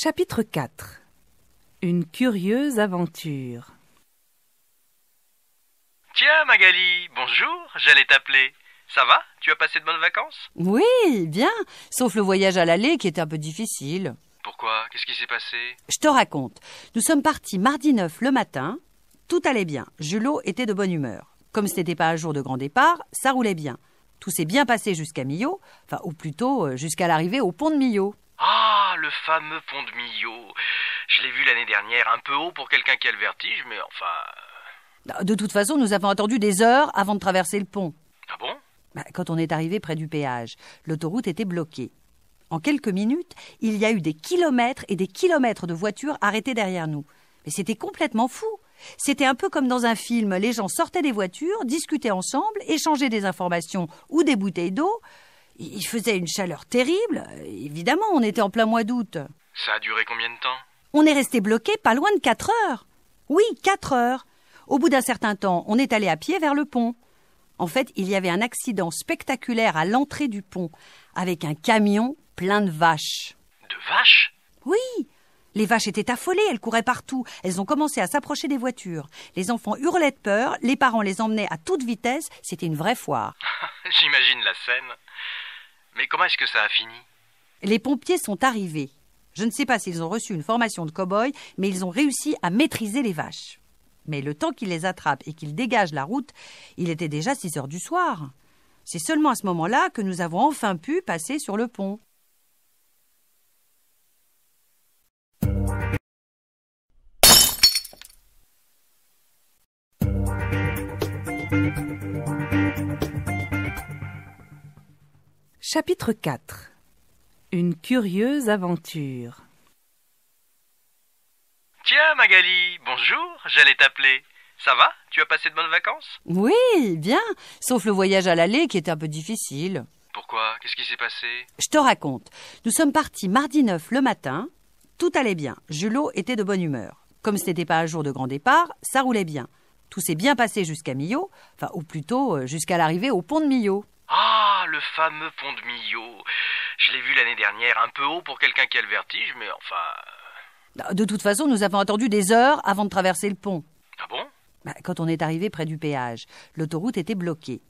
Chapitre 4. Une curieuse aventure. Tiens Magali, bonjour, j'allais t'appeler. Ça va? Tu as passé de bonnes vacances? Oui, bien, sauf le voyage à l'aller qui était un peu difficile. Pourquoi? Qu'est-ce qui s'est passé? Je te raconte. Nous sommes partis mardi 9 le matin. Tout allait bien. Julot était de bonne humeur. Comme ce n'était pas un jour de grand départ, ça roulait bien. Tout s'est bien passé jusqu'à Millau, ou plutôt jusqu'à l'arrivée au pont de Millau. Ah, le fameux pont de Millau. Je l'ai vu l'année dernière, un peu haut pour quelqu'un qui a le vertige, mais enfin... De toute façon, nous avons attendu des heures avant de traverser le pont. Ah bon? Quand on est arrivé près du péage, l'autoroute était bloquée. En quelques minutes, il y a eu des kilomètres et des kilomètres de voitures arrêtées derrière nous. Mais c'était complètement fou. C'était un peu comme dans un film. Les gens sortaient des voitures, discutaient ensemble, échangeaient des informations ou des bouteilles d'eau. Il faisait une chaleur terrible. Évidemment, on était en plein mois d'août. Ça a duré combien de temps? On est resté bloqué pas loin de 4 heures. Oui, 4 heures. Au bout d'un certain temps, on est allé à pied vers le pont. En fait, il y avait un accident spectaculaire à l'entrée du pont, avec un camion plein de vaches. De vaches? Oui, les vaches étaient affolées, elles couraient partout. Elles ont commencé à s'approcher des voitures. Les enfants hurlaient de peur, les parents les emmenaient à toute vitesse. C'était une vraie foire. J'imagine la scène. Mais comment est-ce que ça a fini? Les pompiers sont arrivés. Je ne sais pas s'ils ont reçu une formation de cow-boy, mais ils ont réussi à maîtriser les vaches. Mais le temps qu'ils les attrapent et qu'ils dégagent la route, il était déjà 6 heures du soir. C'est seulement à ce moment-là que nous avons enfin pu passer sur le pont. Chapitre 4. Une curieuse aventure. Tiens Magali, bonjour, j'allais t'appeler. Ça va? Tu as passé de bonnes vacances? Oui, bien, sauf le voyage à l'aller qui était un peu difficile. Pourquoi? Qu'est-ce qui s'est passé? Je te raconte. Nous sommes partis mardi 9 le matin. Tout allait bien. Julot était de bonne humeur. Comme ce n'était pas un jour de grand départ, ça roulait bien. Tout s'est bien passé jusqu'à Millau, ou plutôt jusqu'à l'arrivée au pont de Millau. Ah, le fameux pont de Millau. Je l'ai vu l'année dernière, un peu haut pour quelqu'un qui a le vertige, mais enfin... De toute façon, nous avons attendu des heures avant de traverser le pont. Ah bon? Quand on est arrivé près du péage, l'autoroute était bloquée.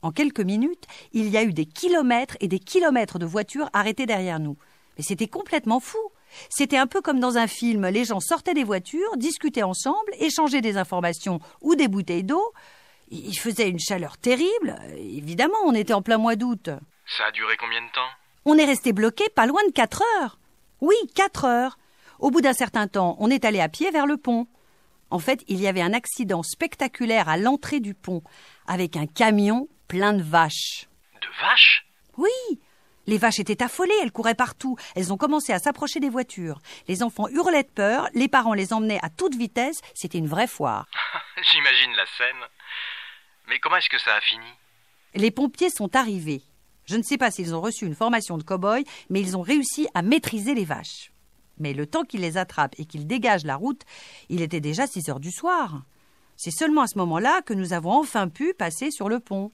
En quelques minutes, il y a eu des kilomètres et des kilomètres de voitures arrêtées derrière nous. Mais c'était complètement fou. C'était un peu comme dans un film. Les gens sortaient des voitures, discutaient ensemble, échangeaient des informations ou des bouteilles d'eau. Il faisait une chaleur terrible. Évidemment, on était en plein mois d'août. Ça a duré combien de temps? On est resté bloqué pas loin de 4 heures. Oui, 4 heures. Au bout d'un certain temps, on est allé à pied vers le pont. En fait, il y avait un accident spectaculaire à l'entrée du pont, avec un camion plein de vaches. De vaches? Oui, les vaches étaient affolées, elles couraient partout. Elles ont commencé à s'approcher des voitures. Les enfants hurlaient de peur, les parents les emmenaient à toute vitesse. C'était une vraie foire. J'imagine la scène. Mais comment est-ce que ça a fini? Les pompiers sont arrivés. Je ne sais pas s'ils ont reçu une formation de cow-boy, mais ils ont réussi à maîtriser les vaches. Mais le temps qu'ils les attrapent et qu'ils dégagent la route, il était déjà 6 heures du soir. C'est seulement à ce moment-là que nous avons enfin pu passer sur le pont.